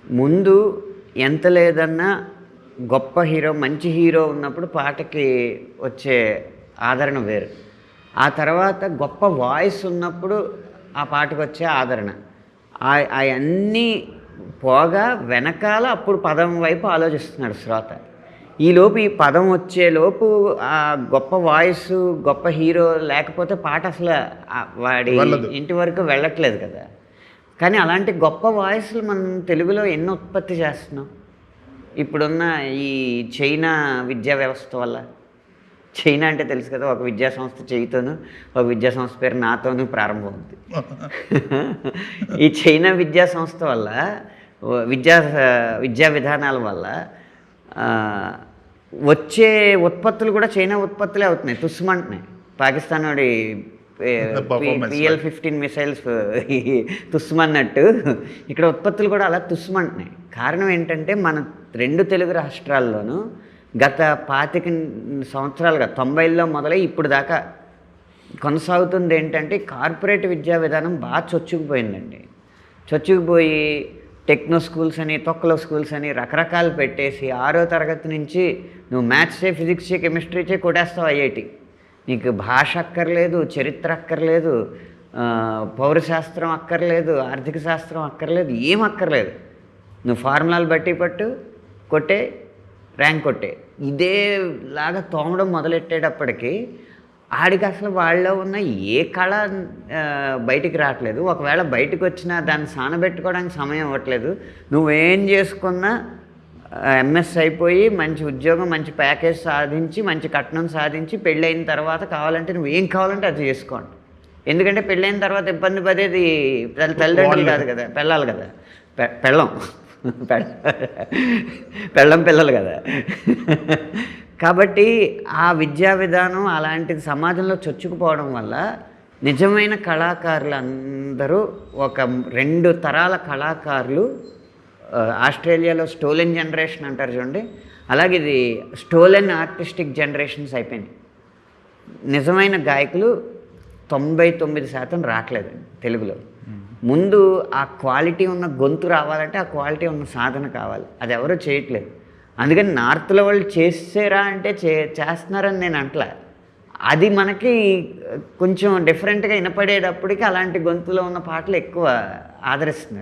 ముందు ఎంత లేదన్నా గొప్ప హీరో, మంచి హీరో ఉన్నప్పుడు పాటకి వచ్చే ఆదరణ వేరు. ఆ తర్వాత గొప్ప వాయిస్ ఉన్నప్పుడు ఆ పాటకొచ్చే ఆదరణ. అయన్నీ పోగా వెనకాల అప్పుడు పదం వైపు ఆలోచిస్తున్నాడు శ్రోత. ఈలోపు ఈ పదం వచ్చేలోపు ఆ గొప్ప వాయిసు, గొప్ప హీరో లేకపోతే పాట అసలు వాడి ఇంటి వరకు వెళ్ళట్లేదు కదా! కానీ అలాంటి గొప్ప వాయిస్‌లు మనం తెలుగులో ఎన్ని ఉత్పత్తి చేస్తున్నాం. ఇప్పుడున్న ఈ చైనా విద్యా వ్యవస్థ వల్ల. చైనా అంటే తెలుసు కదా! ఒక విద్యా సంస్థ చేయితోను, ఒక విద్యా సంస్థ పేరు నాతోను ప్రారంభమవుద్ది. ఈ చైనా విద్యా సంస్థ వల్ల విద్యా విధానాల వల్ల వచ్చే ఉత్పత్తులు కూడా చైనా ఉత్పత్తులే అవుతున్నాయి. తుస్సుమంటున్నాయి. పాకిస్తాన్ వాడి PL-15 మిసైల్స్ తుస్సుమన్నట్టు ఇక్కడ ఉత్పత్తులు కూడా అలా తుస్సుమంటున్నాయి. కారణం ఏంటంటే మన 2 తెలుగు రాష్ట్రాల్లోనూ గత 25 సంవత్సరాలుగా 90ల్లో మొదలై ఇప్పుడు దాకా కొనసాగుతుంది ఏంటంటే కార్పొరేట్ విద్యా విధానం బాగా చొచ్చుకుపోయిందండి. చొచ్చుకుపోయి టెక్నో స్కూల్స్ అని, తొక్కలో స్కూల్స్ అని రకరకాలు పెట్టేసి 6వ తరగతి నుంచి నువ్వు మ్యాథ్స్ చే, ఫిజిక్స్ చే, కెమిస్ట్రీ చే కొట్టేస్తావు ఐఐటి. నీకు భాష అక్కర్లేదు, చరిత్ర అక్కర్లేదు, పౌరశాస్త్రం అక్కర్లేదు, ఆర్థిక శాస్త్రం అక్కర్లేదు, ఏం అక్కర్లేదు. నువ్వు ఫార్ములాలు బట్టి పట్టు, కొట్టే, ర్యాంక్ కొట్టే. ఇదేలాగా తోమడం మొదలెట్టేటప్పటికి ఆడికి అసలు వాళ్ళలో ఉన్న ఏ కళ బయటికి రావట్లేదు. ఒకవేళ బయటకు వచ్చినా దాన్ని సానబెట్టుకోవడానికి సమయం ఇవ్వట్లేదు. నువ్వేం చేసుకున్నా ఎంఎస్ అయిపోయి మంచి ఉద్యోగం, మంచి ప్యాకేజ్ సాధించి, మంచి కట్నం సాధించి పెళ్ళైన తర్వాత కావాలంటే నువ్వేం కావాలంటే అది చేసుకోండి. ఎందుకంటే పెళ్ళైన తర్వాత ఇబ్బంది పడేది తల్లిదండ్రులు కాదు కదా, పెళ్ళాలి కదా, పెళ్ళం పిల్లలు కదా. కాబట్టి ఆ విద్యా విధానం అలాంటిది సమాజంలో చొచ్చుకుపోవడం వల్ల నిజమైన కళాకారులు అందరూ ఒక 2 తరాల కళాకారులు ఆస్ట్రేలియాలో స్టోలెన్ జనరేషన్ అంటారు చూడండి, అలాగే ఇది స్టోలెన్ ఆర్టిస్టిక్ జనరేషన్స్ అయిపోయింది. నిజమైన గాయకులు 99% రావట్లేదండి తెలుగులో. ముందు ఆ క్వాలిటీ ఉన్న గొంతు రావాలంటే ఆ క్వాలిటీ ఉన్న సాధన కావాలి. అది ఎవరూ చేయట్లేదు. అందుకని నార్త్లో వాళ్ళు చేసారా అంటే చేస్తున్నారని నేను అంటలే. అది మనకి కొంచెం డిఫరెంట్గా వినపడేటప్పటికి అలాంటి గొంతులో ఉన్న పాటలు ఎక్కువ ఆదరిస్తున్నారు.